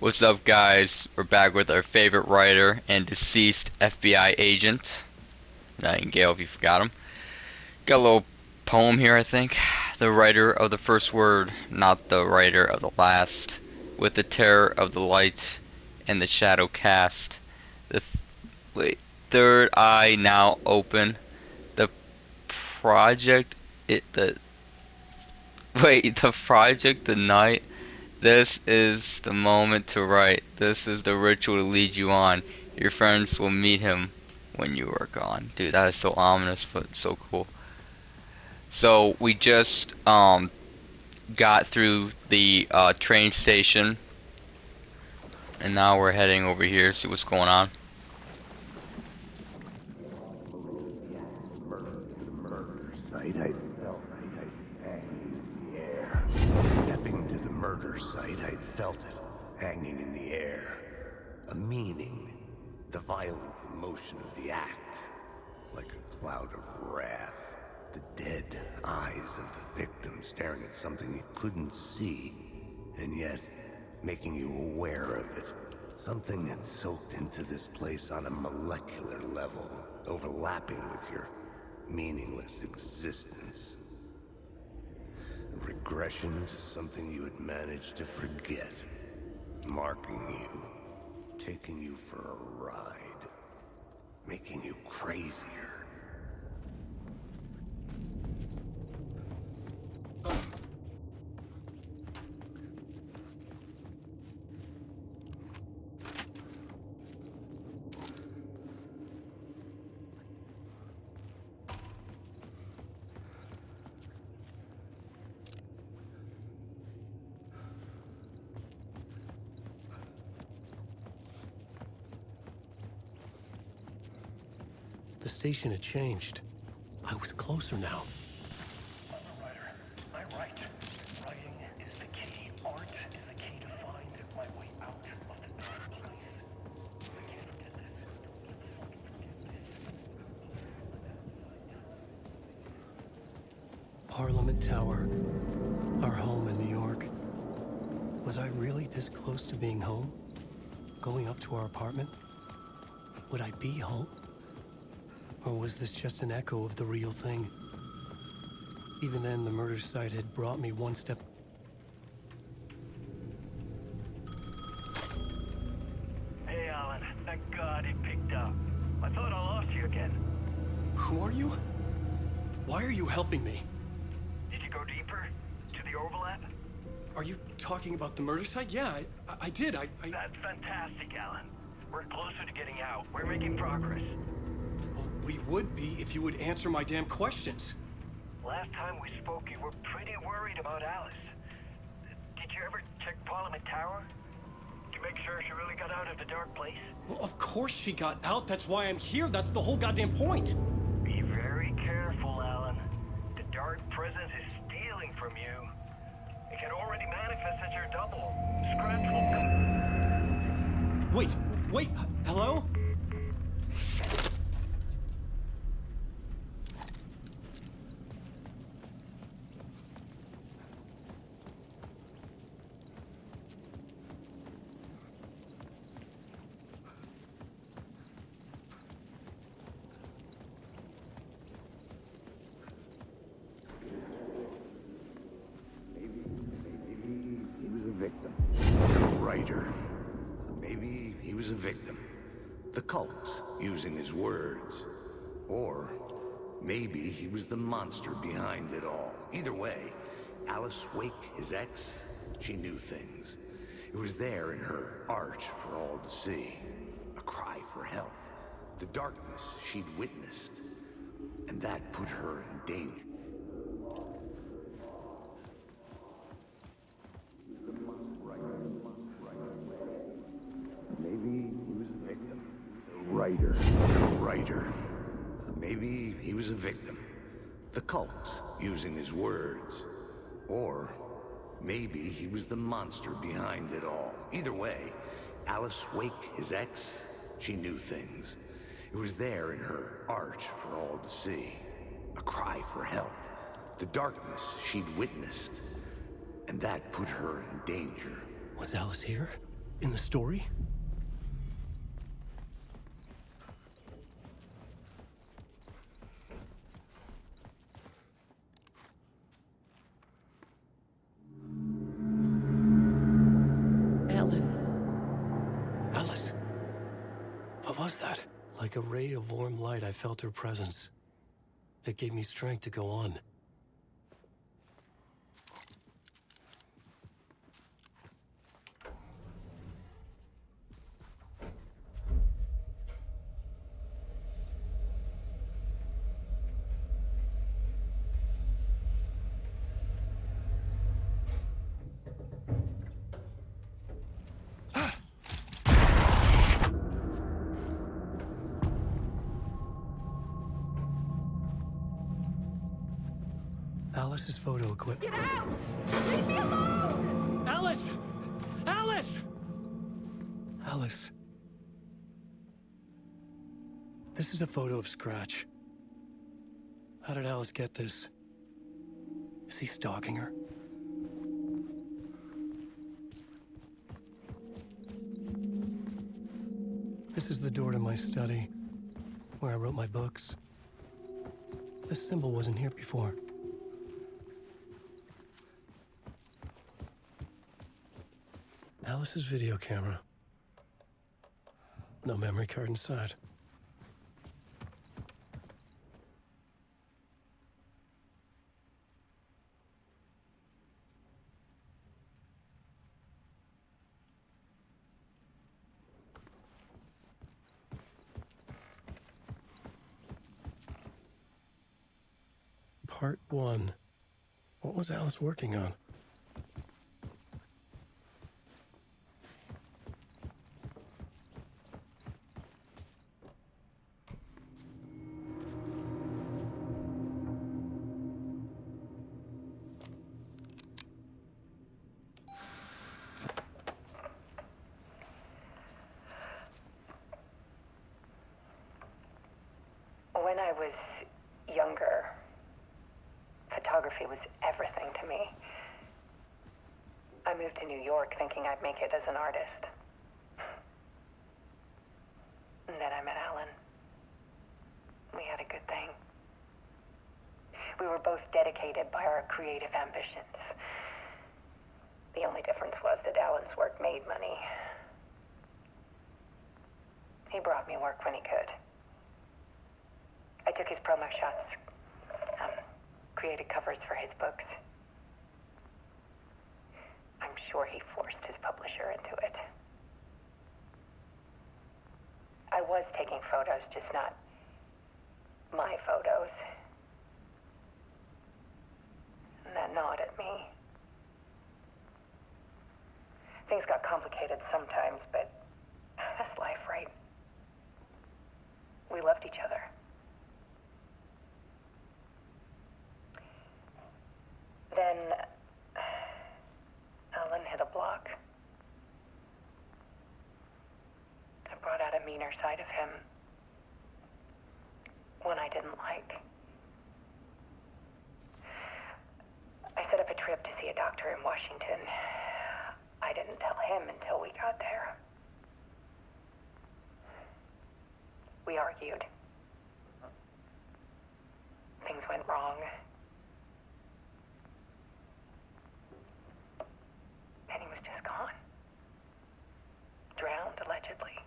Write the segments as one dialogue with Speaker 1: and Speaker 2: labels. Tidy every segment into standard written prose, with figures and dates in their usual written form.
Speaker 1: What's up, guys? We're back with our favorite writer and deceased FBI agent, Nightingale, if you forgot him. Got a little poem here, I think. The writer of the first word, not the writer of the last. With the terror of the light and the shadow cast. Wait, third eye now open. The project, the project, the night. This is the moment to write. This is the ritual to lead you on. Your friends will meet him when you are gone. Dude, that is so ominous, but so cool. So we just got through the train station, and now we're heading over here to see what's going on.
Speaker 2: Stepping to the murder site, I'd felt it hanging in the air. A meaning, the violent emotion of the act, like a cloud of wrath. The dead eyes of the victim staring at something you couldn't see, and yet making you aware of it. Something had soaked into this place on a molecular level, overlapping with your meaningless existence. Regression to something you had managed to forget. Marking you. Taking you for a ride. Making you crazier.
Speaker 3: The station had changed. I was closer now.
Speaker 4: I'm a writer. I write. Writing is the key. Art is the key to find my way out of the dark place. I can't forget this. Don't ever fucking forget this.
Speaker 3: Parliament Tower. Our home in New York. Was I really this close to being home? Going up to our apartment? Would I be home? Or was this just an echo of the real thing? Even then, the murder site had brought me one step.
Speaker 4: Hey, Alan. Thank God it picked up. I thought I lost you again.
Speaker 3: Who are you? Why are you helping me?
Speaker 4: Did you go deeper? To the overlap?
Speaker 3: Are you talking about the murder site? Yeah, I did.
Speaker 4: That's fantastic, Alan. We're closer to getting out. We're making progress.
Speaker 3: Well, we would be if you would answer my damn questions.
Speaker 4: Last time we spoke, you were pretty worried about Alice. Did you ever check Parliament Tower? To make sure she really got out of the dark place?
Speaker 3: Well, of course she got out. That's why I'm here. That's the whole goddamn point.
Speaker 4: Be very careful, Alan. The dark presence is stealing from you. It can already manifest as your double. Scratch will come.
Speaker 3: Wait, hello?
Speaker 2: Maybe he was a victim. The cult, using his words. Or maybe he was the monster behind it all. Either way, Alice Wake, his ex, she knew things. It was there in her art for all to see. A cry for help. The darkness she'd witnessed. And that put her in danger. Maybe he was a victim. The writer. Maybe he was a victim. The cult, using his words. Or maybe he was the monster behind it all. Either way, Alice Wake, his ex, she knew things. It was there in her art for all to see. A cry for help. The darkness she'd witnessed. And that put her in danger.
Speaker 3: Was Alice here? In the story?
Speaker 5: Alan.
Speaker 3: Alice? What was that? Like a ray of warm light, I felt her presence. It gave me strength to go on. Alice's photo equipment.
Speaker 5: Get out! Leave me alone!
Speaker 3: Alice! Alice! Alice. This is a photo of Scratch. How did Alice get this? Is he stalking her? This is the door to my study, where I wrote my books. This symbol wasn't here before. Alice's video camera. No memory card inside. Part 1. What was Alice working on?
Speaker 6: When I was younger, photography was everything to me. I moved to New York thinking I'd make it as an artist. And then I met Alan. We had a good thing. We were both dedicated by our creative ambitions. The only difference was that Alan's work made money. He brought me work when he could. I took his promo shots, created covers for his books. I'm sure he forced his publisher into it. I was taking photos, just not my photos. And that gnawed at me. Things got complicated sometimes, but that's life, right? We loved each other. Then Alan hit a block. I brought out a meaner side of him. One I didn't like. I set up a trip to see a doctor in Washington. I didn't tell him until we got there. We argued. Things went wrong. Then he was just gone. Drowned, allegedly.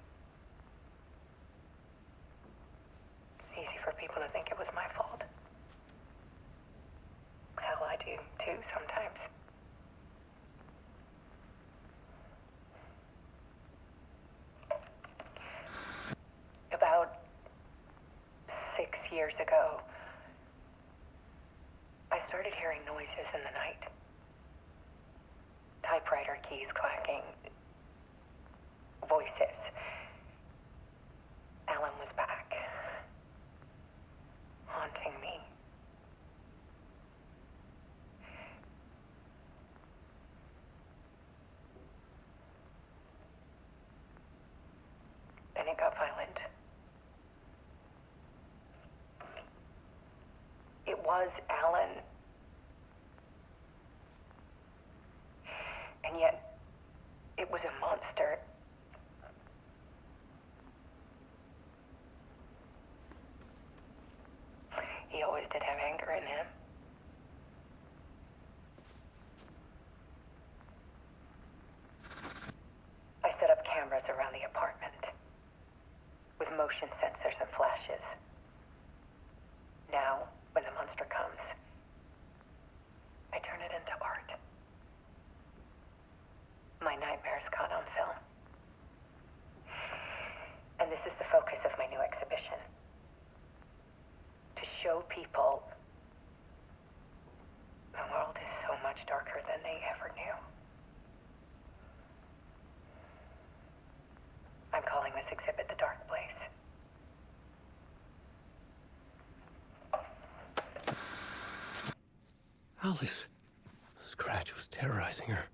Speaker 6: It's easy for people to think it was my fault. Hell, I do too sometimes. About 6 years ago, I started hearing noises in the night. Typewriter keys clacking. Voices. Alan was back. Haunting me. Then it got violent. It was Alan. And yet, it was a monster in him. I set up cameras around the apartment with motion sensors and flashes. Now, when the monster comes, I turn it into art. My nightmares caught on film. And this is the focus of my new exhibition. To show people the world is so much darker than they ever knew. I'm calling this exhibit The Dark Place.
Speaker 3: Alice. Scratch was terrorizing her.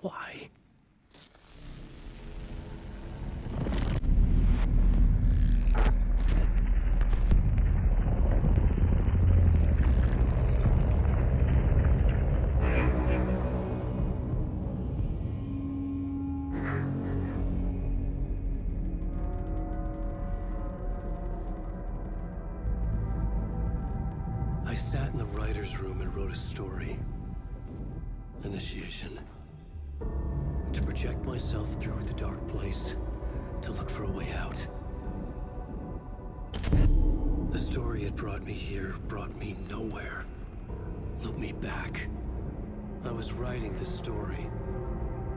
Speaker 3: Why? I sat in the writer's room and wrote a story. Initiation. To project myself through the dark place, to look for a way out. The story had brought me here, brought me nowhere. Looped me back. I was writing the story.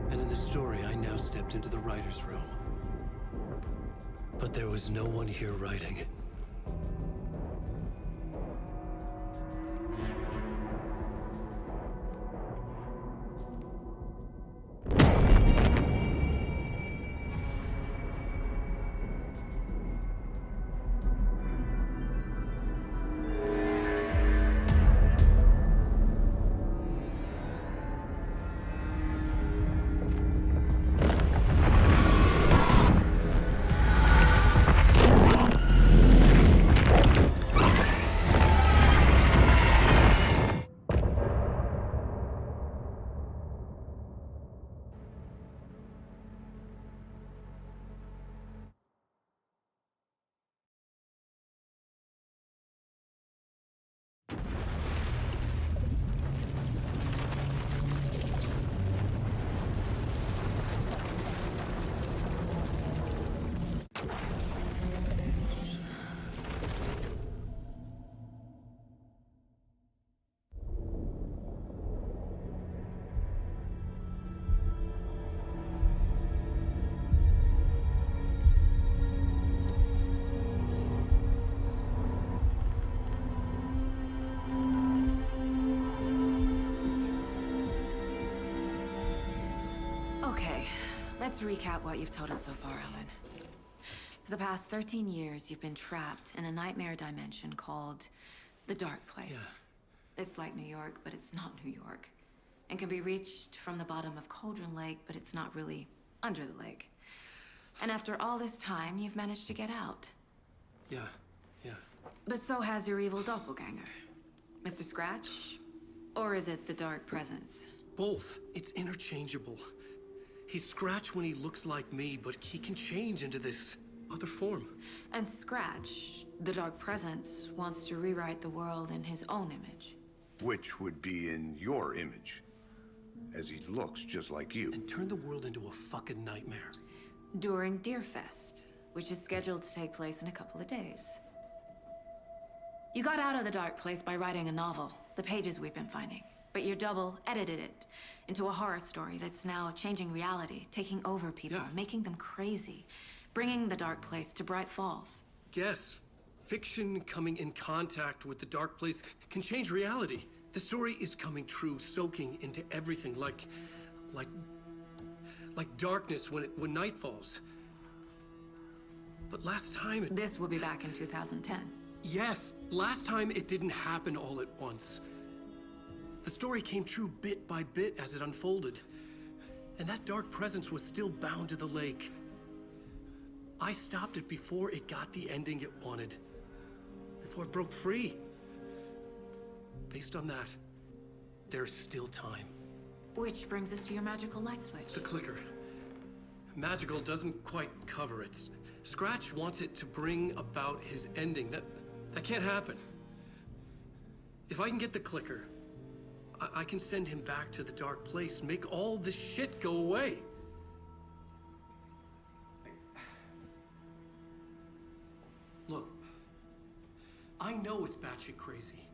Speaker 3: And in the story, I now stepped into the writer's room. But there was no one here writing.
Speaker 5: Okay, let's recap what you've told us so far, Ellen. For the past 13 years, you've been trapped in a nightmare dimension called the Dark Place.
Speaker 3: Yeah.
Speaker 5: It's like New York, but it's not New York. And can be reached from the bottom of Cauldron Lake, but it's not really under the lake. And after all this time, you've managed to get out.
Speaker 3: Yeah.
Speaker 5: But so has your evil doppelganger. Mr. Scratch? Or is it the Dark Presence?
Speaker 3: Both. It's interchangeable. He's Scratch when he looks like me, but he can change into this other form.
Speaker 5: And Scratch, the Dark Presence, wants to rewrite the world in his own image.
Speaker 2: Which would be in your image, as he looks just like you.
Speaker 3: And turn the world into a fucking nightmare.
Speaker 5: During Deerfest, which is scheduled to take place in a couple of days. You got out of the Dark Place by writing a novel, the pages we've been finding. But your double edited it into a horror story that's now changing reality, taking over people, making them crazy, bringing the Dark Place to Bright Falls.
Speaker 3: Yes, fiction coming in contact with the Dark Place can change reality. The story is coming true, soaking into everything, like darkness when night falls. But last time
Speaker 5: This will be back in 2010.
Speaker 3: Yes, last time it didn't happen all at once. The story came true bit by bit as it unfolded. And that dark presence was still bound to the lake. I stopped it before it got the ending it wanted. Before it broke free. Based on that, there's still time.
Speaker 5: Which brings us to your magical light switch.
Speaker 3: The clicker. Magical doesn't quite cover it. Scratch wants it to bring about his ending. That can't happen. If I can get the clicker, I can send him back to the dark place, make all this shit go away. Look, I know it's batshit crazy.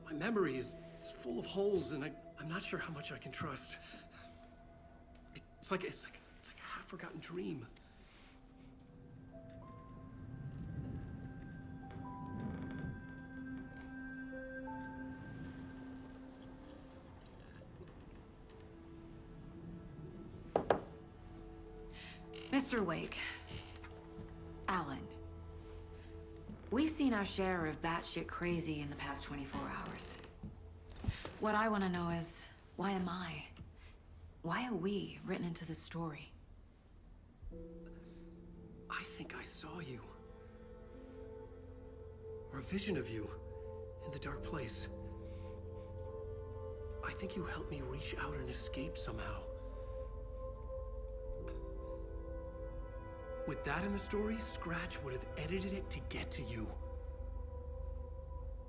Speaker 3: My memory is full of holes, and I'm not sure how much I can trust. It's like a half-forgotten dream.
Speaker 5: Mr. Wake. Alan. We've seen our share of batshit crazy in the past 24 hours. What I want to know is, why am I? Why are we written into the story?
Speaker 3: I think I saw you. Or a vision of you in the dark place. I think you helped me reach out and escape somehow. With that in the story, Scratch would have edited it to get to you.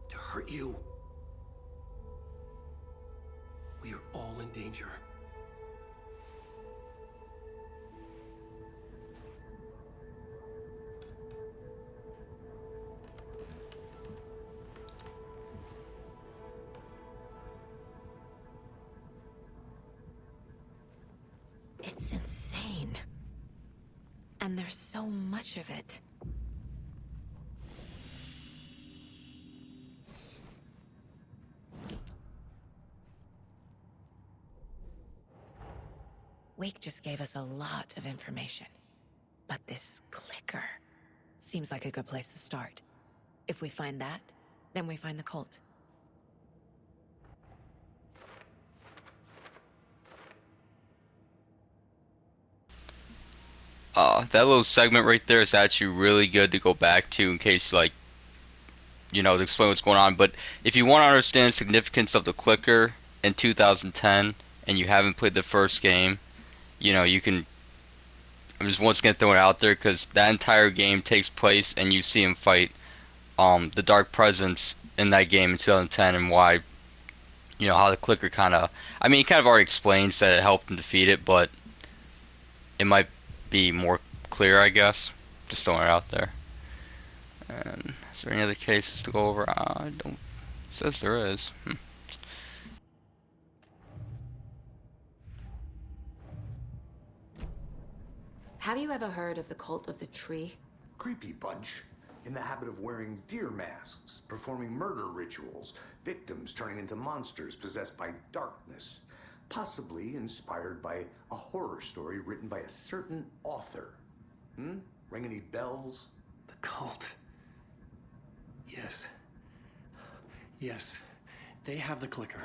Speaker 3: To hurt you. We are all in danger.
Speaker 5: It's insane. And there's so much of it. Wake just gave us a lot of information. But this clicker seems like a good place to start. If we find that, then we find the cult.
Speaker 1: That little segment right there is actually really good to go back to in case, like, to explain what's going on. But if you want to understand the significance of the clicker in 2010 and you haven't played the first game, you can. I'm just once again throwing it out there because that entire game takes place and you see him fight the Dark Presence in that game in 2010 and why, how the clicker kind of. I mean, he kind of already explains that it helped him defeat it, but it might be more clear, I guess. Just throwing it out there. And is there any other cases to go over? I don't. It says there is.
Speaker 5: Have you ever heard of the cult of the tree?
Speaker 2: Creepy bunch. In the habit of wearing deer masks, performing murder rituals, victims turning into monsters possessed by darkness. Possibly inspired by a horror story written by a certain author. Ring any bells?
Speaker 3: The cult. Yes. Yes. They have the clicker.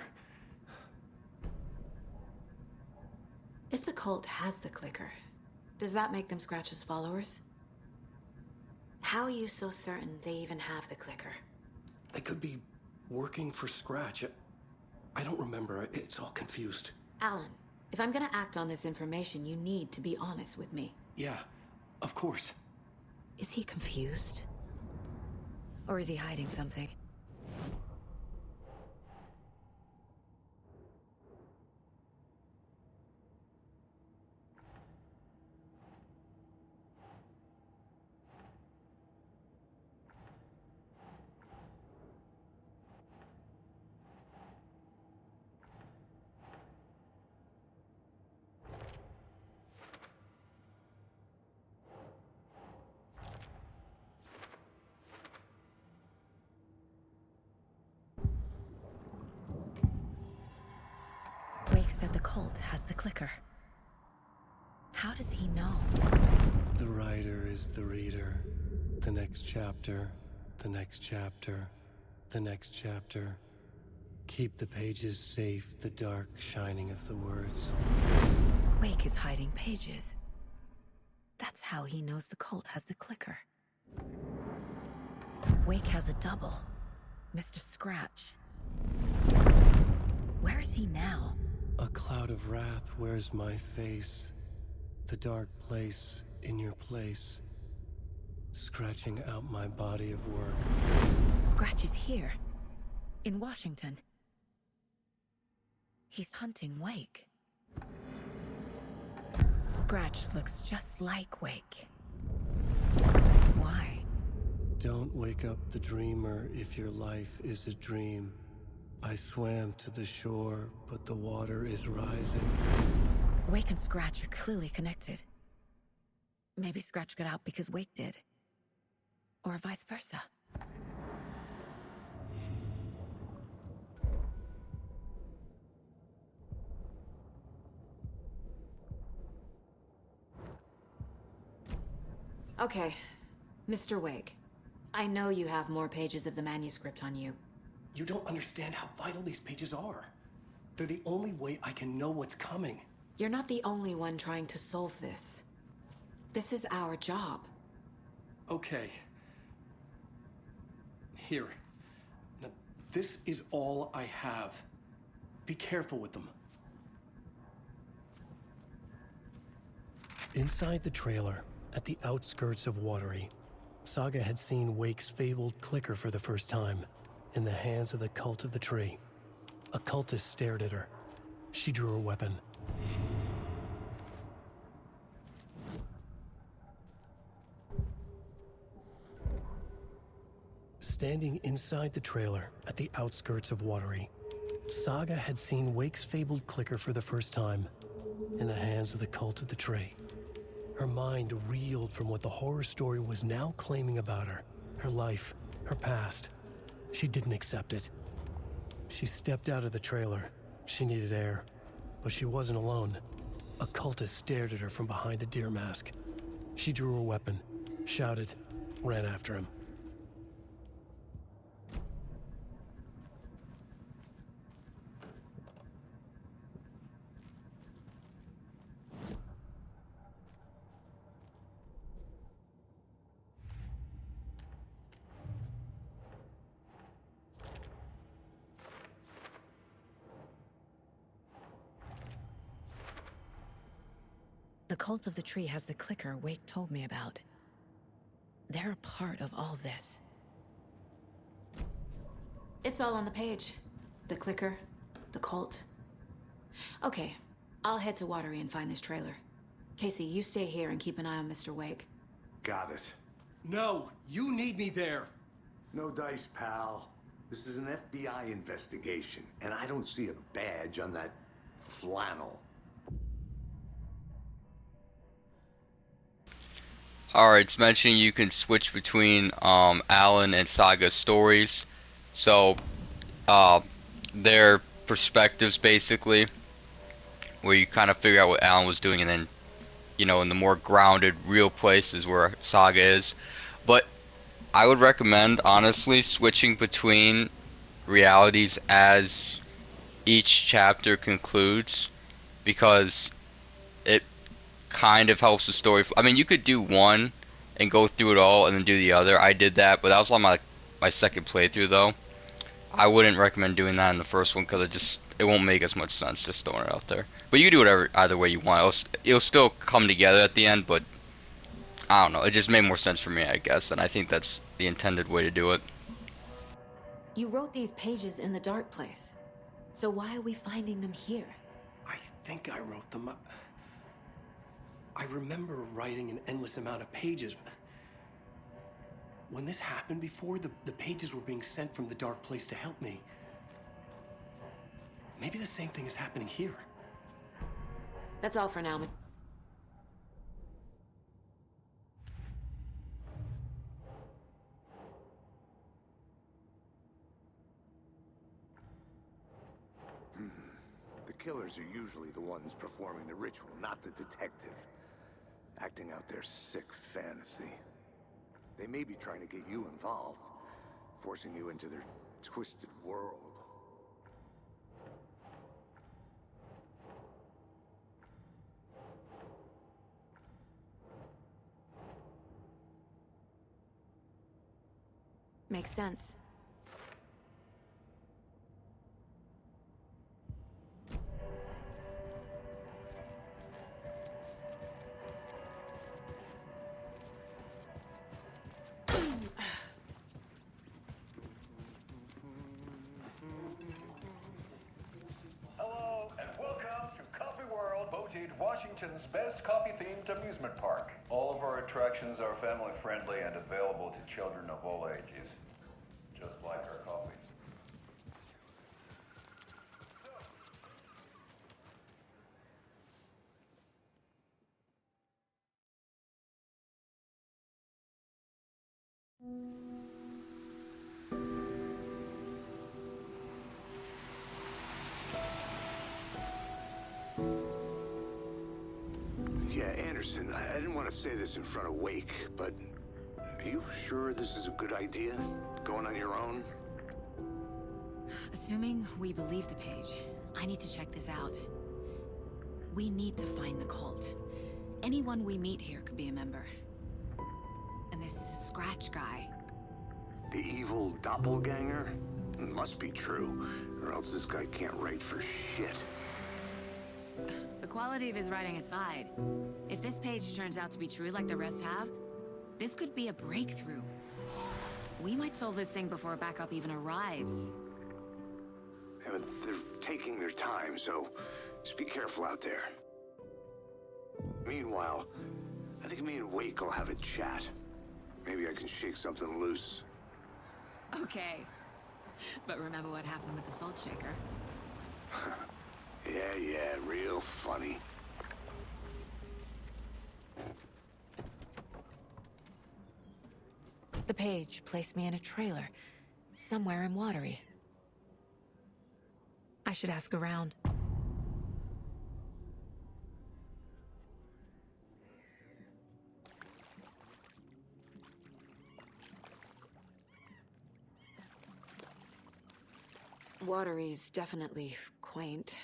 Speaker 5: If the cult has the clicker, does that make them Scratch's followers? How are you so certain they even have the clicker?
Speaker 3: They could be working for Scratch. I don't remember. It's all confused.
Speaker 5: Alan, if I'm gonna act on this information, you need to be honest with me.
Speaker 3: Yeah, of course.
Speaker 5: Is he confused? Or is he hiding something? Wake said the cult has the clicker. How does he know?
Speaker 3: The writer is the reader. The next chapter, the next chapter, the next chapter. Keep the pages safe, the dark shining of the words.
Speaker 5: Wake is hiding pages. That's how he knows the cult has the clicker. Wake has a double. Mr. Scratch. Where is he now?
Speaker 3: A cloud of wrath wears my face. The dark place in your place. Scratching out my body of work.
Speaker 5: Scratch is here. In Washington. He's hunting Wake. Scratch looks just like Wake. Why?
Speaker 3: Don't wake up the dreamer if your life is a dream. I swam to the shore, but the water is rising.
Speaker 5: Wake and Scratch are clearly connected. Maybe Scratch got out because Wake did. Or vice versa. Okay, Mr. Wake. I know you have more pages of the manuscript on you.
Speaker 3: You don't understand how vital these pages are. They're the only way I can know what's coming.
Speaker 5: You're not the only one trying to solve this. This is our job.
Speaker 3: Okay. Here. Now, this is all I have. Be careful with them. Inside the trailer, at the outskirts of Watery, Saga had seen Wake's fabled clicker for the first time, in the hands of the Cult of the Tree. A cultist stared at her. She drew her weapon. Standing inside the trailer, at the outskirts of Watery, Saga had seen Wake's fabled clicker for the first time, in the hands of the Cult of the Tree. Her mind reeled from what the horror story was now claiming about her. Her life, her past. She didn't accept it. She stepped out of the trailer. She needed air. But she wasn't alone. A cultist stared at her from behind a deer mask. She drew her weapon, shouted, ran after him.
Speaker 5: The Cult of the Tree has the clicker Wake told me about. They're a part of all this. It's all on the page. The clicker, the cult. Okay, I'll head to Watery and find this trailer. Casey, you stay here and keep an eye on Mr. Wake.
Speaker 2: Got it.
Speaker 3: No, you need me there.
Speaker 2: No dice, pal. This is an FBI investigation, and I don't see a badge on that flannel.
Speaker 1: Alright, it's mentioning you can switch between Alan and Saga stories. So, their perspectives basically, where you kind of figure out what Alan was doing, and then, you know, in the more grounded, real places where Saga is. But I would recommend, honestly, switching between realities as each chapter concludes, because it kind of helps the story. I mean, you could do one and go through it all and then do the other. I did that, but that was on my second playthrough though. I wouldn't recommend doing that in the first one because it won't make as much sense just throwing it out there. But you can do whatever either way you want. It'll still come together at the end, but I don't know. It just made more sense for me, I guess, and I think that's the intended way to do it.
Speaker 5: You wrote these pages in the dark place. So why are we finding them here?
Speaker 3: I think I wrote them. I remember writing an endless amount of pages. When this happened before, the pages were being sent from the dark place to help me. Maybe the same thing is happening here.
Speaker 5: That's all for now.
Speaker 2: The killers are usually the ones performing the ritual, not the detective. Acting out their sick fantasy. They may be trying to get you involved, forcing you into their twisted world.
Speaker 5: Makes sense.
Speaker 7: Washington's best coffee-themed amusement park. All of our attractions are family-friendly and available to children of all ages. Just like our coffees.
Speaker 2: Yeah, Anderson, I didn't want to say this in front of Wake, but are you sure this is a good idea? Going on your own?
Speaker 5: Assuming we believe the page, I need to check this out. We need to find the cult. Anyone we meet here could be a member. And this Scratch guy.
Speaker 2: The evil doppelganger? Must be true, or else this guy can't write for shit.
Speaker 5: The quality of his writing aside, if this page turns out to be true like the rest have, this could be a breakthrough. We might solve this thing before backup even arrives.
Speaker 2: Yeah, but they're taking their time, so just be careful out there. Meanwhile, I think me and Wake will have a chat. Maybe I can shake something loose.
Speaker 5: Okay. But remember what happened with the salt shaker?
Speaker 2: Yeah, real funny.
Speaker 5: The page placed me in a trailer, somewhere in Watery. I should ask around. Watery's definitely quaint.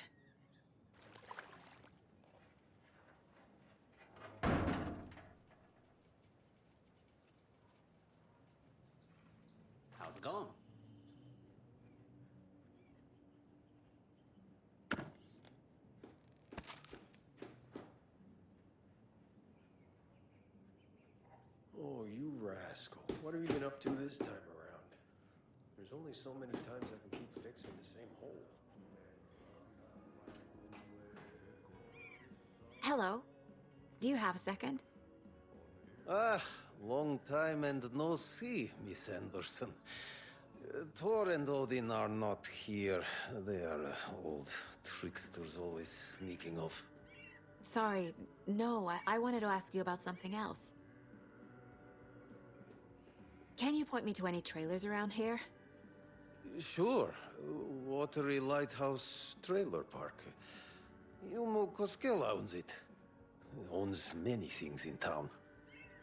Speaker 8: How's it going?
Speaker 3: Oh, you rascal. What have you been up to this time around? There's only so many times I can keep fixing the same hole.
Speaker 5: Hello. Do you have a second?
Speaker 8: Ah, long time and no see, Miss Anderson. Thor and Odin are not here. They are old tricksters always sneaking off.
Speaker 5: Sorry, no, I wanted to ask you about something else. Can you point me to any trailers around here?
Speaker 8: Sure. Watery Lighthouse Trailer Park. Ilmo Koskela owns it. Owns many things in town.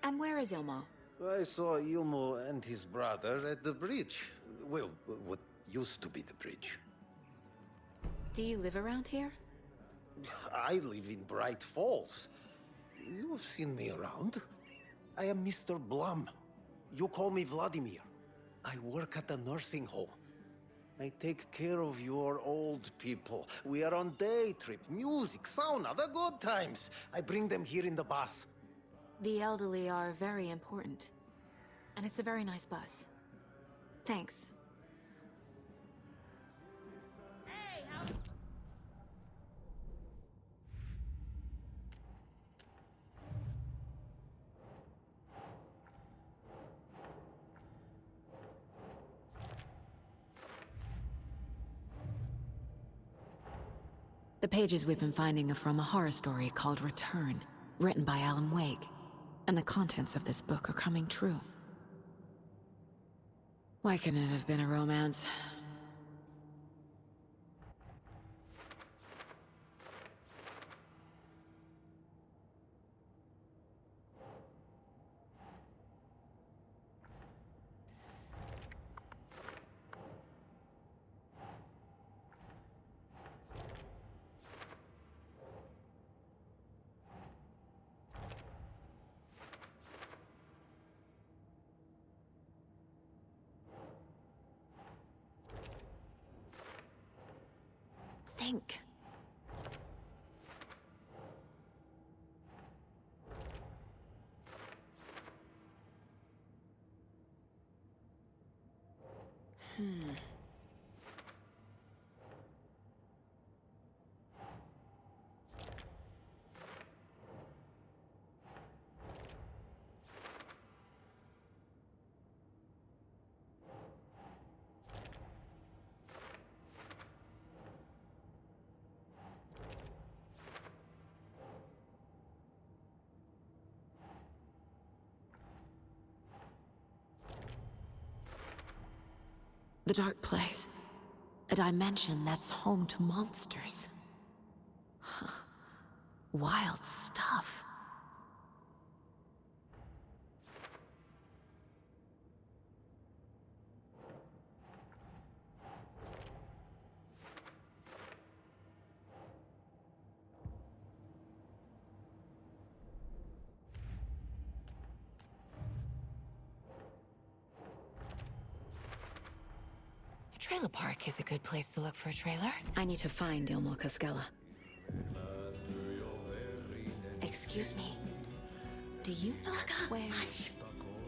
Speaker 5: And where is Ilmo?
Speaker 8: I saw Ilmo and his brother at the bridge. Well, what used to be the bridge.
Speaker 5: Do you live around here?
Speaker 8: I live in Bright Falls. You've seen me around. I am Mr. Blum. You call me Vladimir. I work at a nursing home. I take care of your old people. We are on day trip, music, sauna, the good times. I bring them here in the bus.
Speaker 5: The elderly are very important. And it's a very nice bus. Thanks. The pages we've been finding are from a horror story called Return, written by Alan Wake. And the contents of this book are coming true. Why couldn't it have been a romance? Think. The dark place. A dimension that's home to monsters. Huh. Wild stuff. A trailer park is a good place to look for a trailer. I need to find Ilmo Cascella. Excuse me. Do you know where...
Speaker 9: Hush!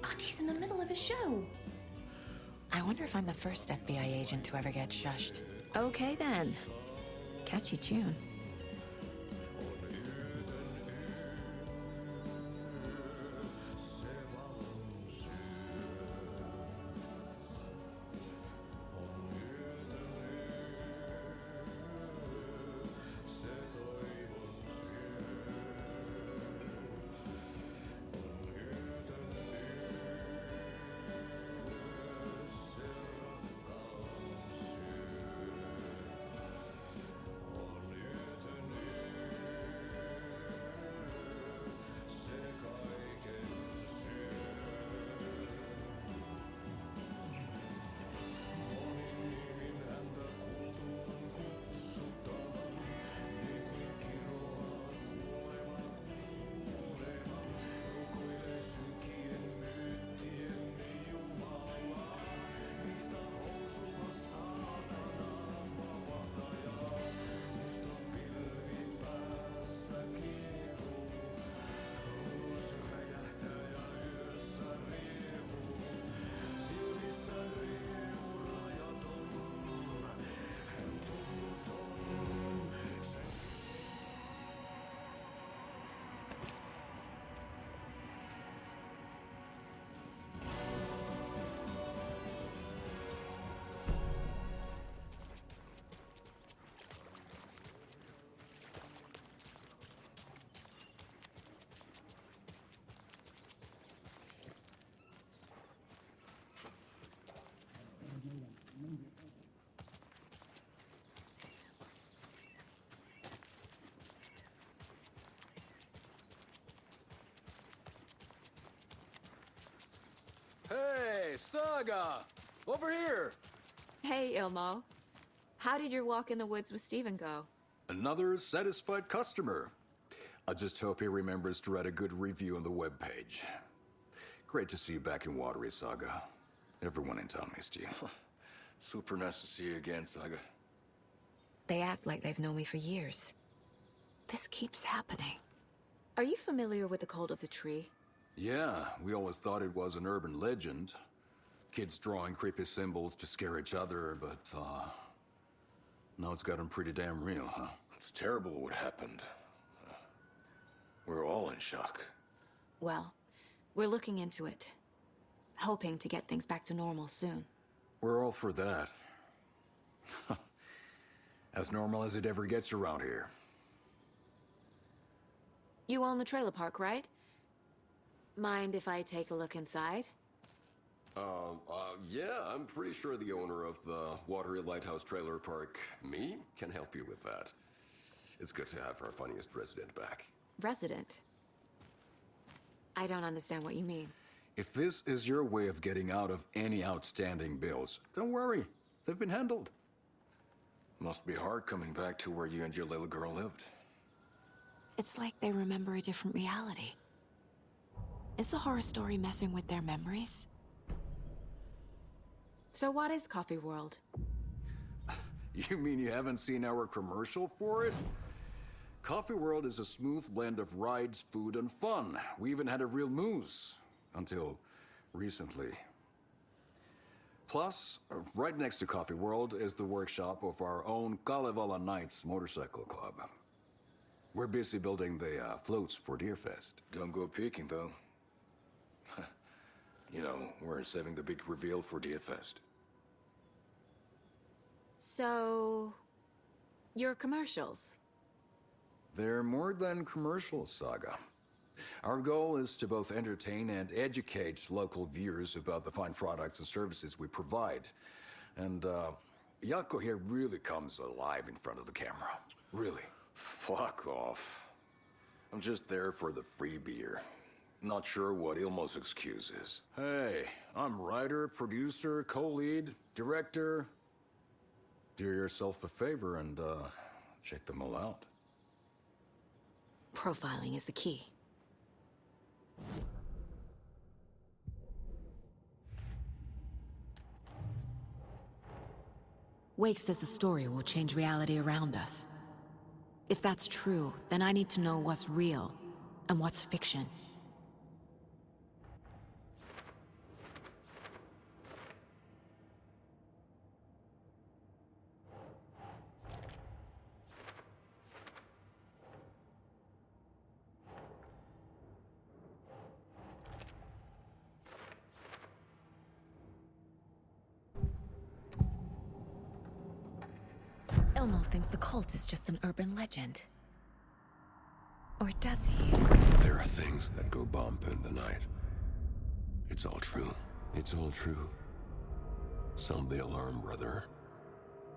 Speaker 9: Artie's in the middle of a show.
Speaker 5: I wonder if I'm the first FBI agent to ever get shushed. Okay then. Catchy tune.
Speaker 10: Hey, Saga! Over here!
Speaker 5: Hey, Ilmo. How did your walk in the woods with Steven go?
Speaker 10: Another satisfied customer. I just hope he remembers to write a good review on the webpage. Great to see you back in Watery, Saga. Everyone in town missed you.
Speaker 11: Super nice to see you again, Saga.
Speaker 5: They act like they've known me for years. This keeps happening. Are you familiar with the Cult of the Tree?
Speaker 10: Yeah, we always thought it was an urban legend. Kids drawing creepy symbols to scare each other, but, now it's gotten pretty damn real, huh?
Speaker 11: It's terrible what happened. We're all in shock.
Speaker 5: Well, we're looking into it. Hoping to get things back to normal soon.
Speaker 10: We're all for that. As normal as it ever gets around here.
Speaker 5: You own the trailer park, right? Mind if I take a look inside?
Speaker 12: Yeah, I'm pretty sure the owner of the Watery Lighthouse Trailer Park, me, can help you with that. It's good to have our funniest resident back.
Speaker 5: Resident? I don't understand what you mean.
Speaker 10: If this is your way of getting out of any outstanding bills, don't worry. They've been handled.
Speaker 11: Must be hard coming back to where you and your little girl lived.
Speaker 5: It's like they remember a different reality. Is the horror story messing with their memories? So what is Coffee World?
Speaker 10: You mean you haven't seen our commercial for it? Coffee World is a smooth blend of rides, food, and fun. We even had a real moose. Until recently. Plus, right next to Coffee World is the workshop of our own Kalevala Knights Motorcycle Club. We're busy building the floats for Deerfest.
Speaker 11: Don't go peeking, though. You know, we're saving the big reveal for Deerfest.
Speaker 5: So... your commercials?
Speaker 10: They're more than commercials, Saga. Our goal is to both entertain and educate local viewers about the fine products and services we provide. And, Yako here really comes alive in front of the camera. Really.
Speaker 12: Fuck off. I'm just there for the free beer. Not sure what Ilmo's excuse is.
Speaker 10: Hey, I'm writer, producer, co-lead, director. Do yourself a favor and, check them all out.
Speaker 5: Profiling is the key. Wake says the story will change reality around us. If that's true, then I need to know what's real and what's fiction. Elmo thinks the cult is just an urban legend. Or does he?
Speaker 12: There are things that go bump in the night. It's all true. It's all true. Sound the alarm, brother.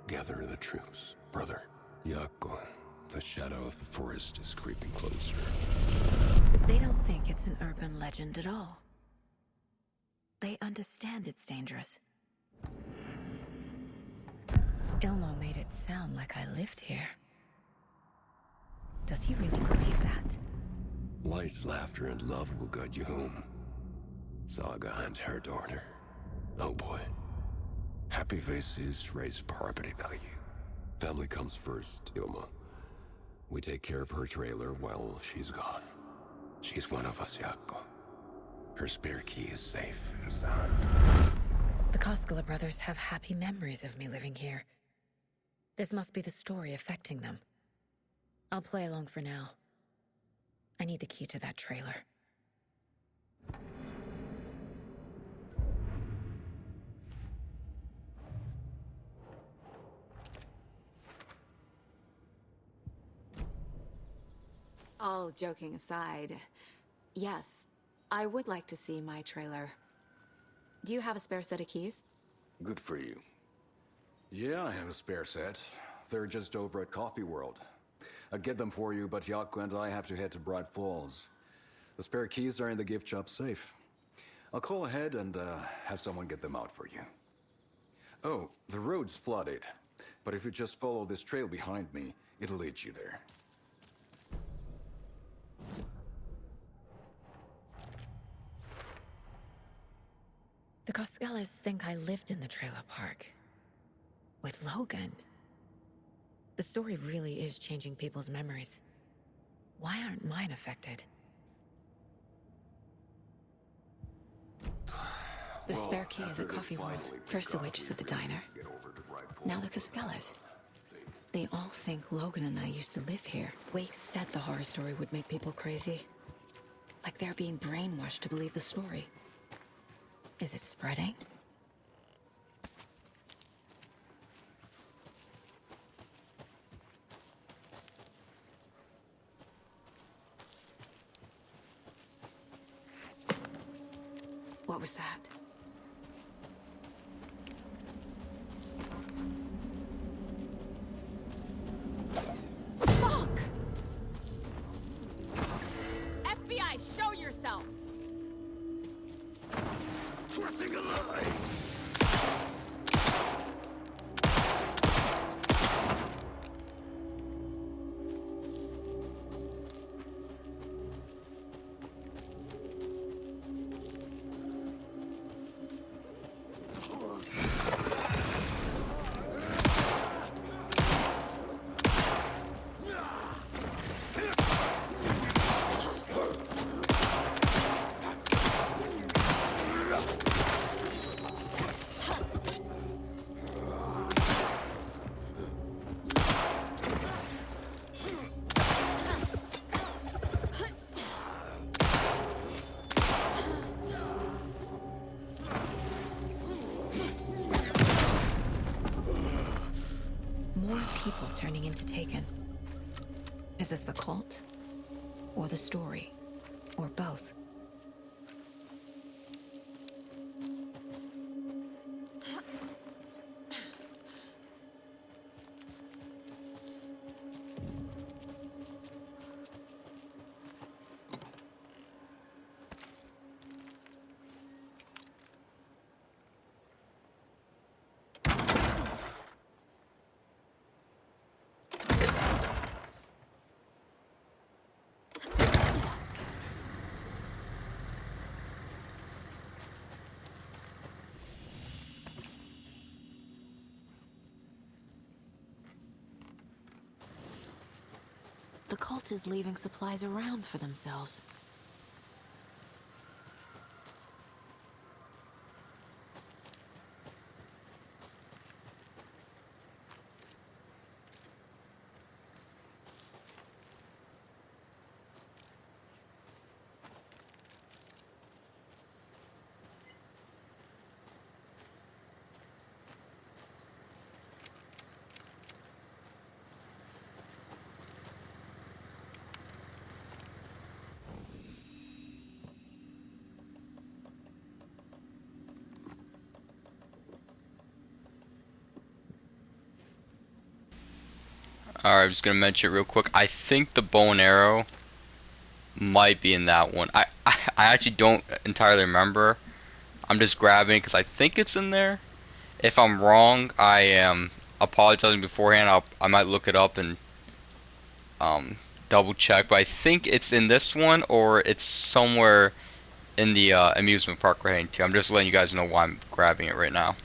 Speaker 12: Gather the troops, brother. Yako, the shadow of the forest is creeping closer.
Speaker 5: They don't think it's an urban legend at all. They understand it's dangerous. Ilmo made it sound like I lived here. Does he really believe that?
Speaker 12: Light, laughter, and love will guide you home. Saga and her daughter. Oh boy. Happy faces raise property value. Family comes first, Ilma. We take care of her trailer while she's gone. She's one of us, Yako. Her spare key is safe and sound.
Speaker 5: The Koskela brothers have happy memories of me living here. This must be the story affecting them. I'll play along for now. I need the key to that trailer. All joking aside, yes, I would like to see my trailer. Do you have a spare set of keys?
Speaker 12: Good for you.
Speaker 10: Yeah, I have a spare set. They're just over at Coffee World. I'd get them for you, but Yako and I have to head to Bright Falls. The spare keys are in the gift shop safe. I'll call ahead and have someone get them out for you. Oh, the road's flooded, but if you just follow this trail behind me, it'll lead you there.
Speaker 5: The Koskelas think I lived in the trailer park. With Logan. The story really is changing people's memories. Why aren't mine affected? The spare key is at Coffee World. First the waitress at the diner. Now the Koskelas. They all think Logan and I used to live here. Wake said the horror story would make people crazy. Like they're being brainwashed to believe the story. Is it spreading? What was that? Fuck! FBI, show yourself!
Speaker 2: Crossing a line!
Speaker 5: More people turning into Taken. Is this the cult? Or the story? Or both? The cult is leaving supplies around for themselves.
Speaker 1: Alright, I'm just gonna mention it real quick. I think the bow and arrow might be in that one. I actually don't entirely remember. I'm just grabbing because I think it's in there. If I'm wrong, I am apologizing beforehand. I might look it up and double check. But I think it's in this one, or it's somewhere in the amusement park we're heading to. I'm just letting you guys know why I'm grabbing it right now.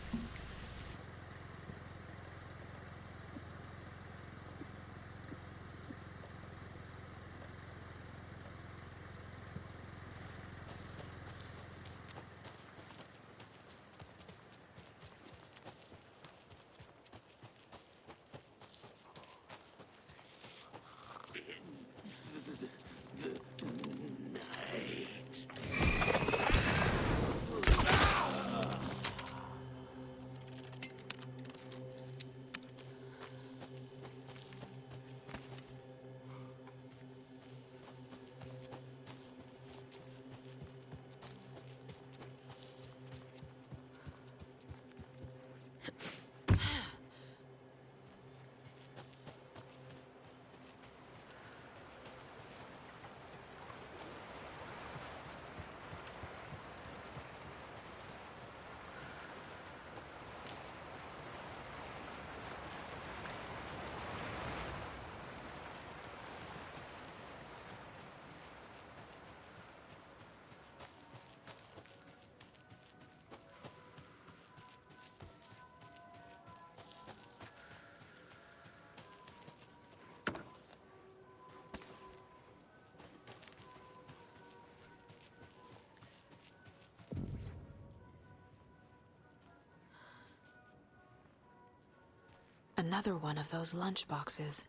Speaker 5: Another one of those lunch boxes.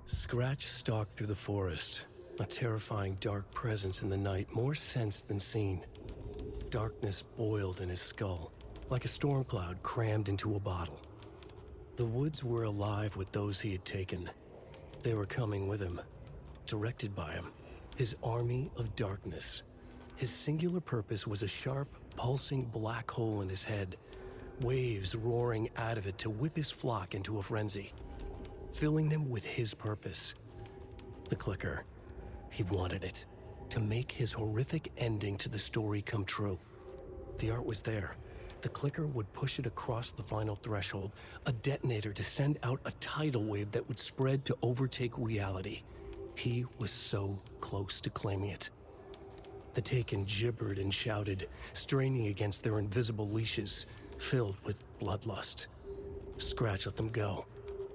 Speaker 3: Scratch stalked through the forest, a terrifying dark presence in the night, more sensed than seen. Darkness boiled in his skull, like a storm cloud crammed into a bottle. The woods were alive with those he had taken. They were coming with him, directed by him, his army of darkness. His singular purpose was a sharp, pulsing black hole in his head, waves roaring out of it to whip his flock into a frenzy, filling them with his purpose. The clicker. He wanted it, to make his horrific ending to the story come true. The art was there. The clicker would push it across the final threshold, a detonator to send out a tidal wave that would spread to overtake reality. He was so close to claiming it. The Taken gibbered and shouted, straining against their invisible leashes, filled with bloodlust. Scratch let them go.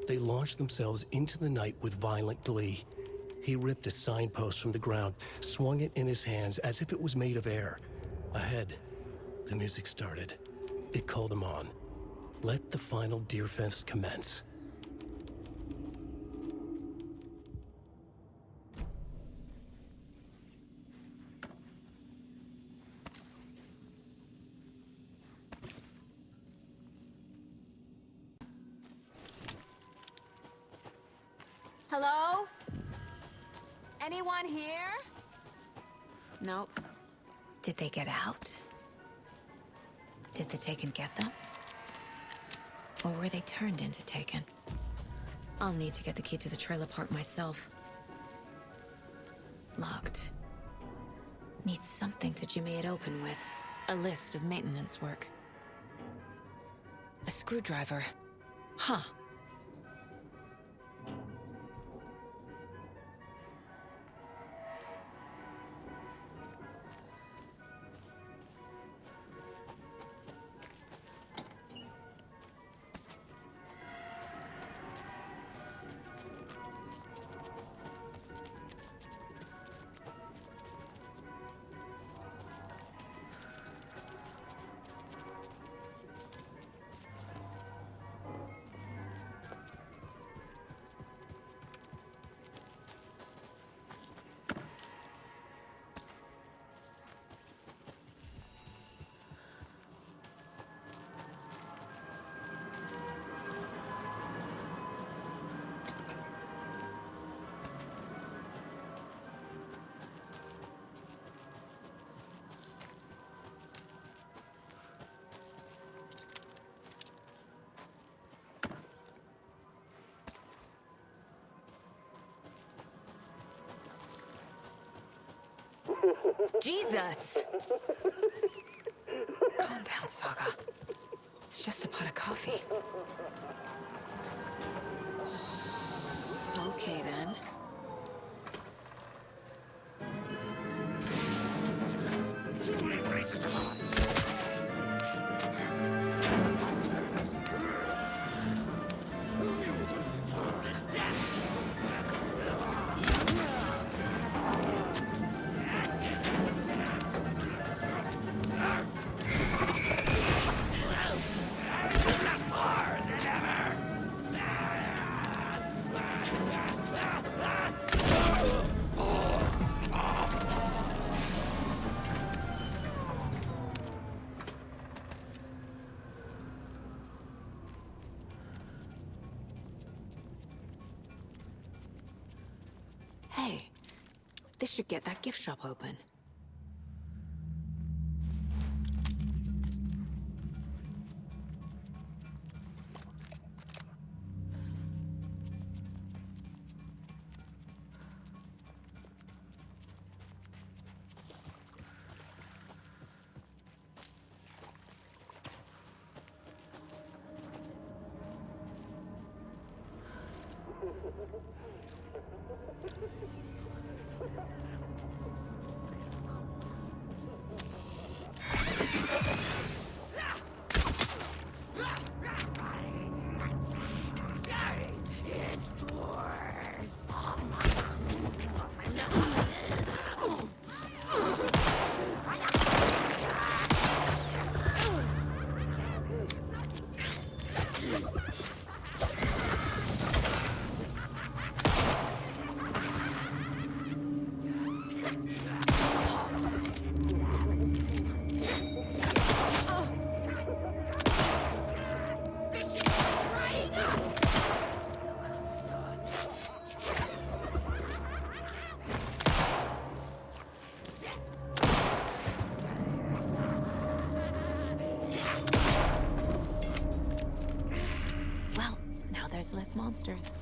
Speaker 3: They launched themselves into the night with violent glee. He ripped a signpost from the ground, swung it in his hands as if it was made of air. Ahead, the music started. It called him on. Let the final Deerfest commence.
Speaker 5: Anyone here? Nope. Did they get out? Did the Taken get them? Or were they turned into Taken? I'll need to get the key to the trailer park myself. Locked. Need something to jimmy it open with. A list of maintenance work. A screwdriver. Huh. Jesus! Calm down, Saga. It's just a pot of coffee. Okay, then. Hey, this should get that gift shop open. There's less monsters.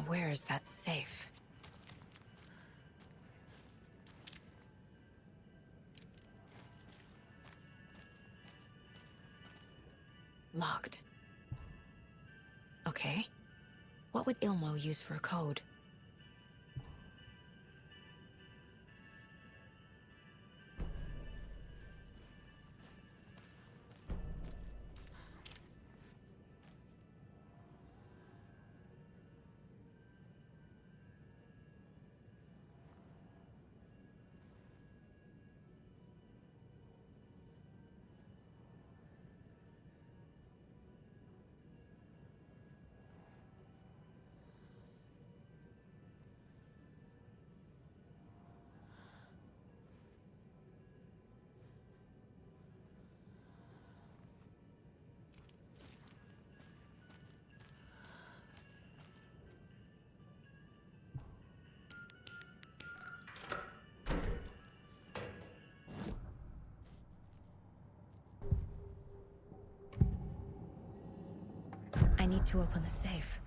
Speaker 5: where is that safe? Locked. Okay. What would Ilmo use for a code? I need to open the safe.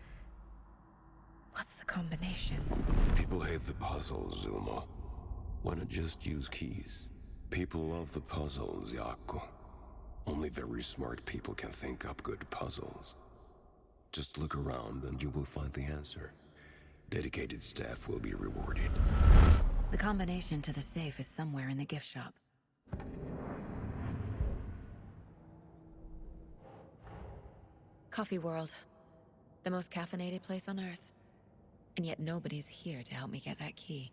Speaker 5: What's the combination?
Speaker 12: People hate the puzzles, Ilmo. Why not just use keys? People love the puzzles, Yaku. Only very smart people can think up good puzzles. Just look around and you will find the answer. Dedicated staff will be rewarded.
Speaker 5: The combination to the safe is somewhere in the gift shop. Coffee World. The most caffeinated place on Earth. And yet nobody's here to help me get that key.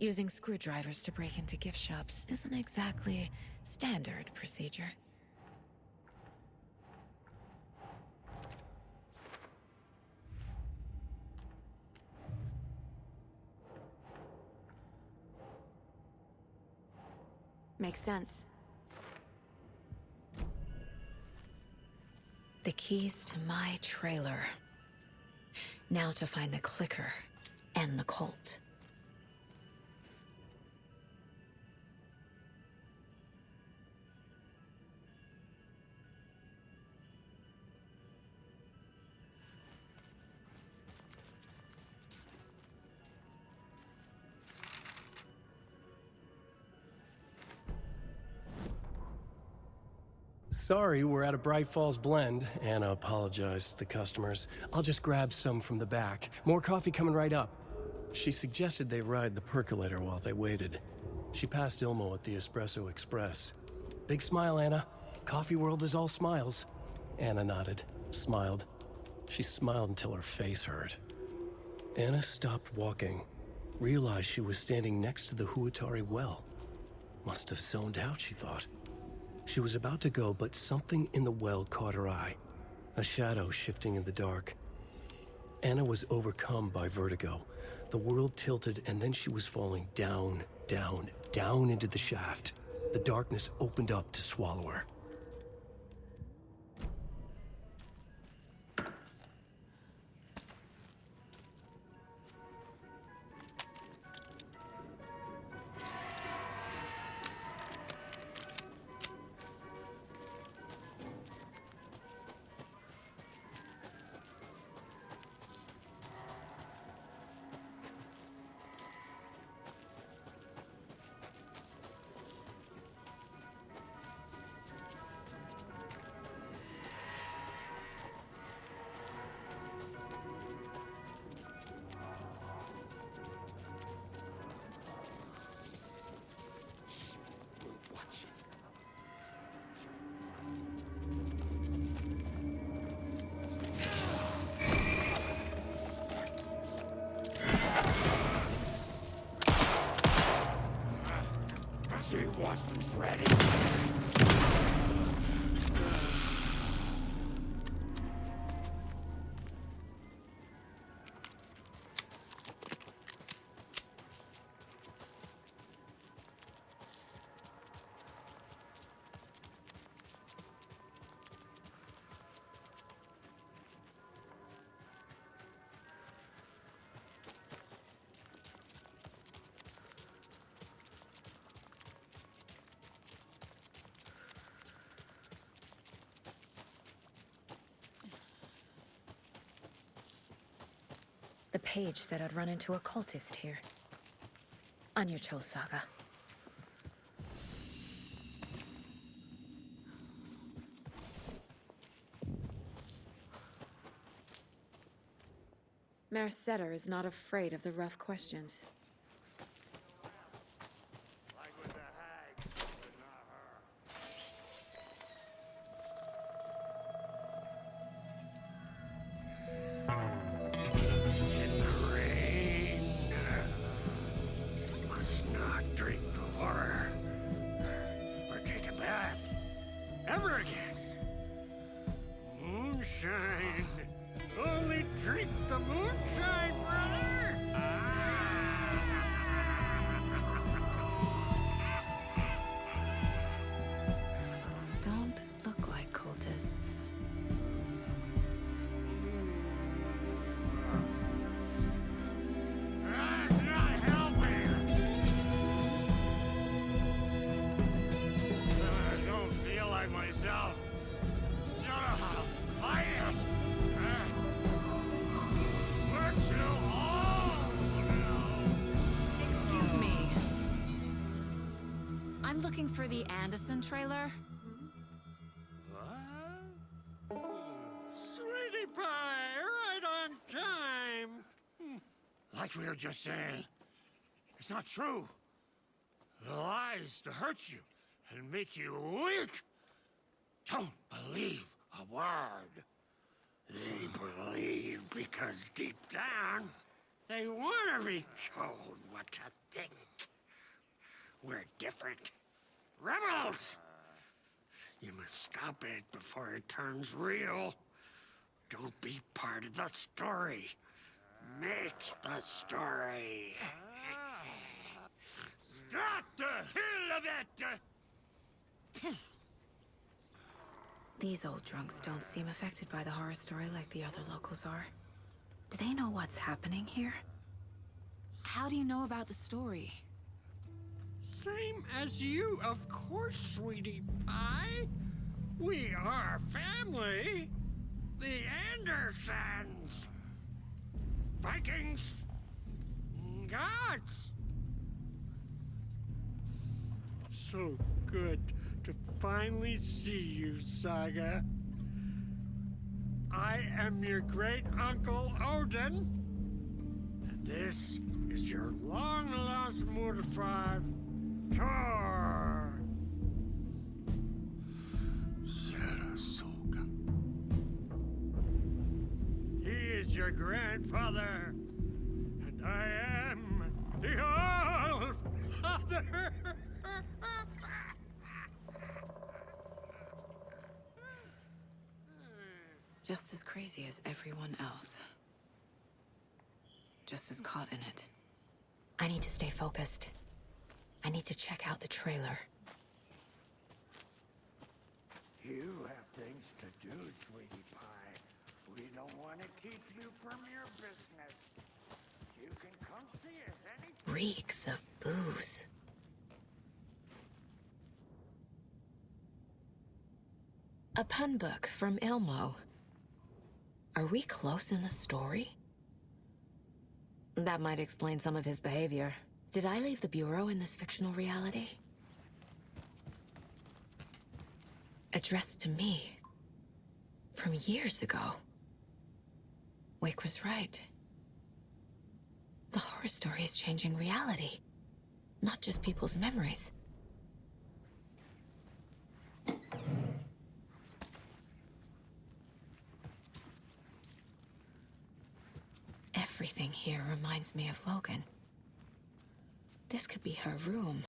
Speaker 5: Using screwdrivers to break into gift shops isn't exactly standard procedure. Makes sense. The keys to my trailer. Now to find the clicker and the Colt.
Speaker 3: Sorry, we're at a Bright Falls blend. Anna apologized to the customers. I'll just grab some from the back. More coffee coming right up. She suggested they ride the percolator while they waited. She passed Ilmo at the Espresso Express. Big smile, Anna. Coffee World is all smiles. Anna nodded, smiled. She smiled until her face hurt. Anna stopped walking, realized she was standing next to the Huatari well. Must have zoned out, she thought. She was about to go, but something in the well caught her eye. A shadow shifting in the dark. Anna was overcome by vertigo. The world tilted, and then she was falling down, down, down into the shaft. The darkness opened up to swallow her.
Speaker 2: She wasn't ready.
Speaker 5: The page said I'd run into a cultist here. On your toes, Saga. Merceder is not afraid of the rough questions.
Speaker 8: Like with the hag, but not her. It's in the rain. Must not drink the water. Or take a bath. Ever again. Moonshine. Only drink the moonshine, brother!
Speaker 5: Don't look like cultists.
Speaker 8: That's not helping! I don't feel like myself. Don't know how to fight it! We're too old now!
Speaker 5: Excuse me. I'm looking for the Anderson trailer.
Speaker 8: What? Sweetie pie, right on time! Like we were just saying, it's not true. The lies to hurt you and make you weak. Don't believe a word. They believe because deep down, they want to be told what to think. We're different. Rebels! You must stop it before it turns real. Don't be part of the story. Make the story. Stop the hell of it!
Speaker 5: These old drunks don't seem affected by the horror story like the other locals are. Do they know what's happening here? How do you know about the story?
Speaker 8: Same as you, of course, sweetie pie. We are family. The Andersons. Vikings. Gods. It's so good to finally see you, Saga. I am your great uncle Odin. And this is your long-lost mortified Tor. Sarasota. He is your grandfather, and I am the All-Father.
Speaker 5: Just as crazy as everyone else. Just as caught in it. I need to stay focused. I need to check out the trailer.
Speaker 8: You have things to do, sweetie pie. We don't want to keep you from your business. You can come see us anytime.
Speaker 5: Reeks of booze. A pun book from Ilmo. Are we close in the story? That might explain some of his behavior. Did I leave the Bureau in this fictional reality? Addressed to me. From years ago. Wake was right. The horror story is changing reality. Not just people's memories. Everything here reminds me of Logan. This could be her room.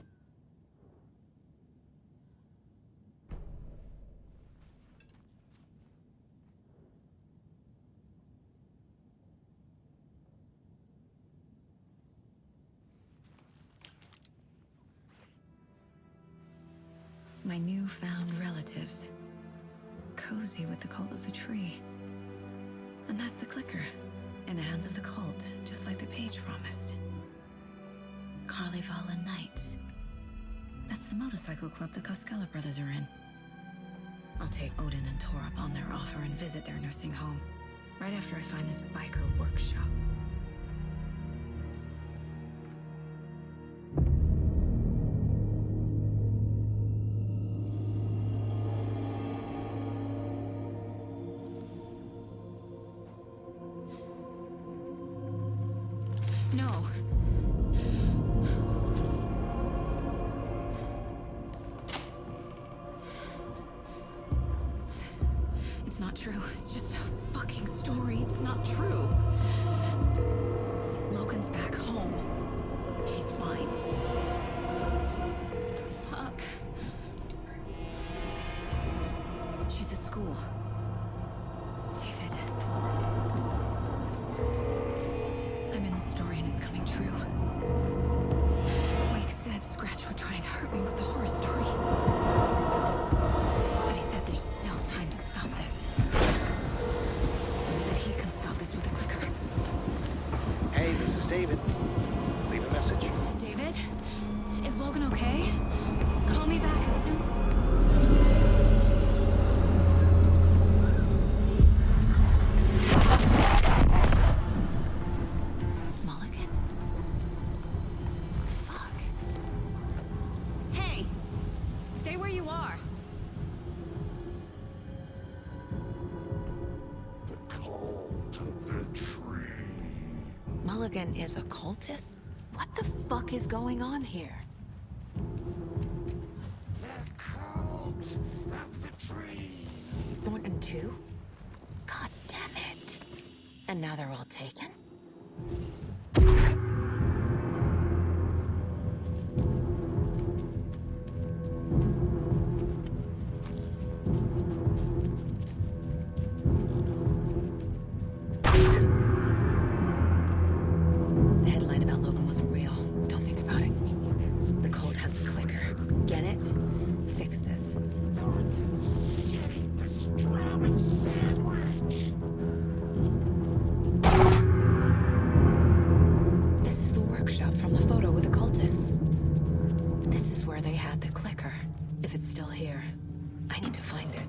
Speaker 5: My newfound relatives. Cozy with the cult of the tree. And that's the clicker. In the hands of the cult, just like the page promised. Carnival Knights. That's the motorcycle club the Costello brothers are in. I'll take Odin and Tor up on their offer and visit their nursing home. Right after I find this biker workshop. No. It's not true. It's just a fucking story. It's not true. Logan's back home. She's fine. Fuck. She's at school. David. I'm in the story and it's coming true. Wake said Scratch would try and hurt me with the horror story. But he said there's still time to stop this. That he can stop this with a clicker.
Speaker 13: Hey, this is David. Leave a message.
Speaker 5: David? Is Logan okay? Call me back as soon... Mulligan? Fuck. Hey! Stay where you are.
Speaker 2: The cult of the tree.
Speaker 5: Mulligan is a cultist? What the fuck is going on here?
Speaker 2: The cult of the tree.
Speaker 5: Thornton too? God damn it. And now they're all taken? The headline about Logan wasn't real. Don't think about it. The cult has the clicker. Get it? Fix this. This is the workshop from the photo with the cultists. This is where they had the clicker. If it's still here, I need to find it.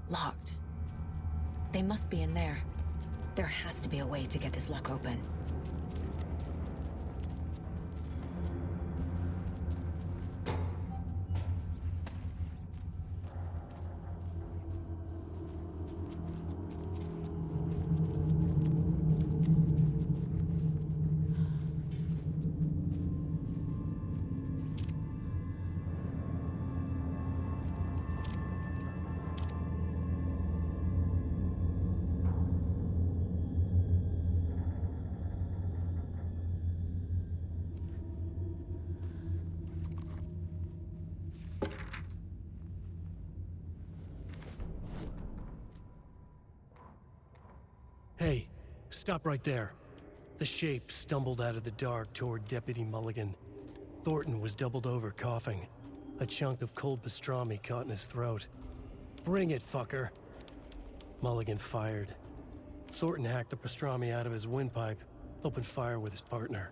Speaker 5: Locked. They must be in there. There has to be a way to get this lock open.
Speaker 3: Hey, stop right there. The shape stumbled out of the dark toward Deputy Mulligan. Thornton was doubled over, coughing. A chunk of cold pastrami caught in his throat. Bring it, fucker! Mulligan fired. Thornton hacked the pastrami out of his windpipe, opened fire with his partner.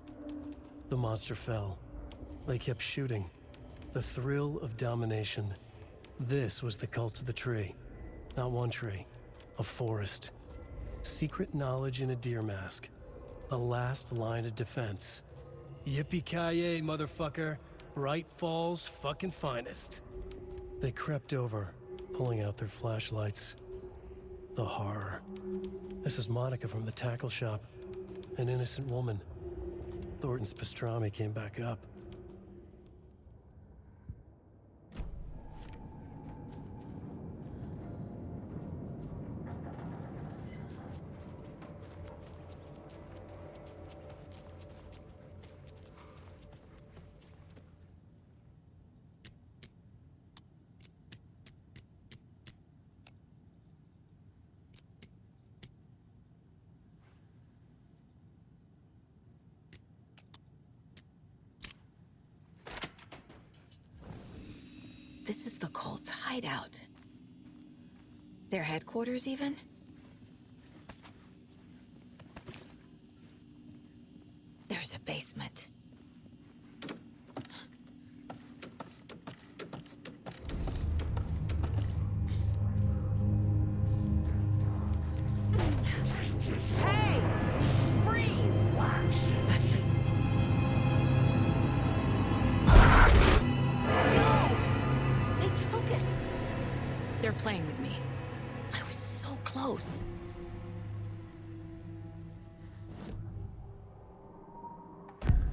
Speaker 3: The monster fell. They kept shooting. The thrill of domination. This was the cult of the tree. Not one tree, a forest. Secret knowledge in a deer mask. The last line of defense. Yippee-ki-yay, motherfucker. Bright Falls' fucking finest. They crept over, pulling out their flashlights. The horror. This is Monica from the tackle shop. An innocent woman. Thornton's pastrami came back up.
Speaker 5: This is the cult's hideout. Their headquarters, even? There's a basement. Hey! Freeze! That's the... No! They took it! They're playing with me. I was so close.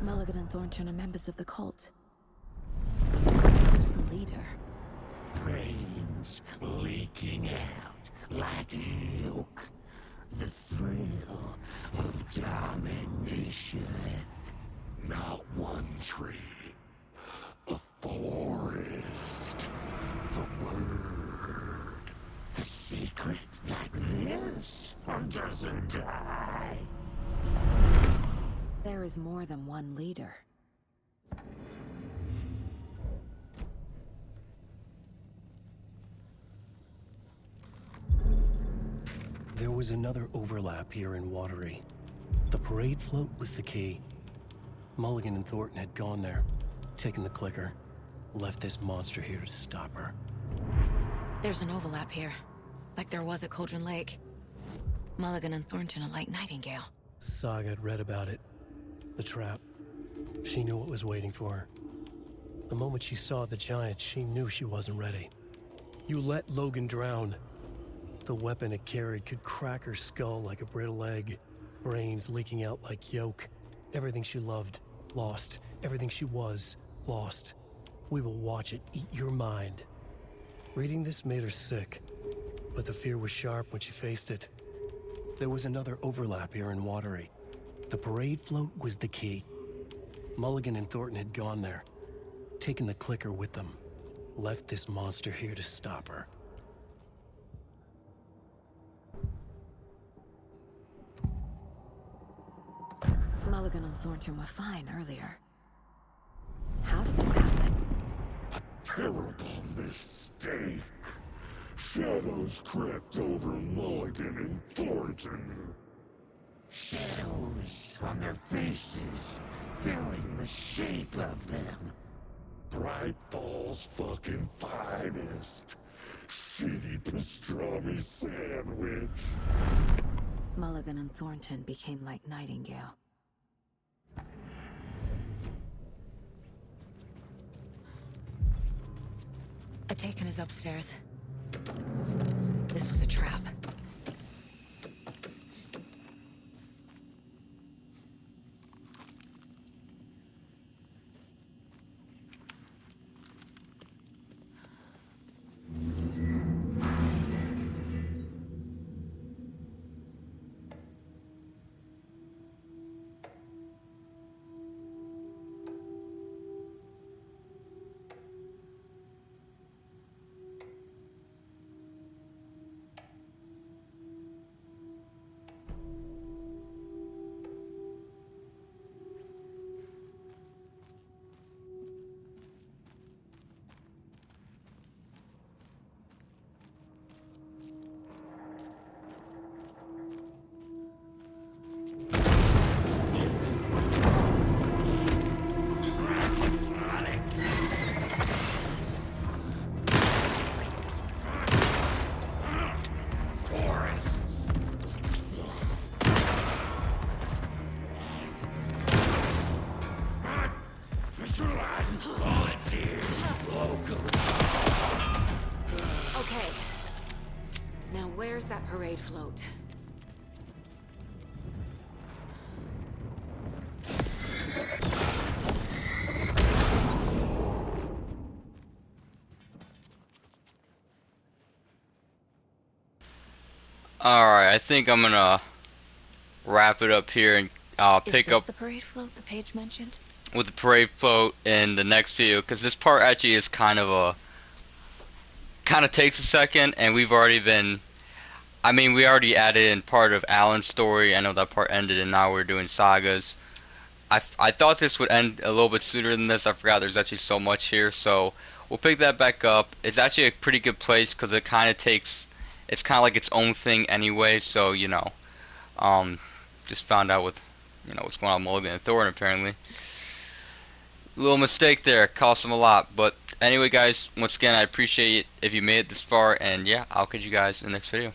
Speaker 5: Mulligan and Thornton are members of the cult. Who's the leader?
Speaker 14: Brains leaking out like milk. The thrill of domination. Not one tree. A forest. The word. A secret like this doesn't die.
Speaker 5: There is more than one leader.
Speaker 3: There was another overlap here in Watery. The parade float was the key. Mulligan and Thornton had gone there, taken the clicker, left this monster here to stop her.
Speaker 5: There's an overlap here, like there was at Cauldron Lake. Mulligan and Thornton are like Nightingale.
Speaker 3: Saga had read about it. The trap. She knew what was waiting for her. The moment she saw the giant, she knew she wasn't ready. You let Logan drown. The weapon it carried could crack her skull like a brittle egg. Brains leaking out like yolk. Everything she loved, lost. Everything she was, lost. We will watch it eat your mind. Reading this made her sick, but the fear was sharp when she faced it. There was another overlap here in Watery. The parade float was the key. Mulligan and Thornton had gone there, taken the clicker with them, left this monster here to stop her.
Speaker 5: Mulligan and Thornton were fine earlier. How did this happen?
Speaker 14: Terrible mistake. Shadows crept over Mulligan and Thornton. Shadows on their faces, filling the shape of them. Bright Falls fucking finest. Shitty pastrami sandwich.
Speaker 5: Mulligan and Thornton became like Nightingale. A taken is upstairs. This was a trap. Okay. Now where's that parade float?
Speaker 1: Alright, I think I'm gonna wrap it up here and pick up
Speaker 5: the parade float the page mentioned?
Speaker 1: with the parade float in the next video, because this part actually is kind of takes a second, and we've already been, I mean, we already added in part of Alan's story. I know that part ended and now we're doing Saga's. I thought this would end a little bit sooner than this. I forgot there's actually so much here, so we'll pick that back up. It's actually a pretty good place because it kind of takes, it's kind of like its own thing anyway, so you know, just found out with, you know, what's going on with Mulligan and Thornton apparently. Little mistake there, cost him a lot, but anyway guys, once again I appreciate it if you made it this far, and yeah, I'll catch you guys in the next video.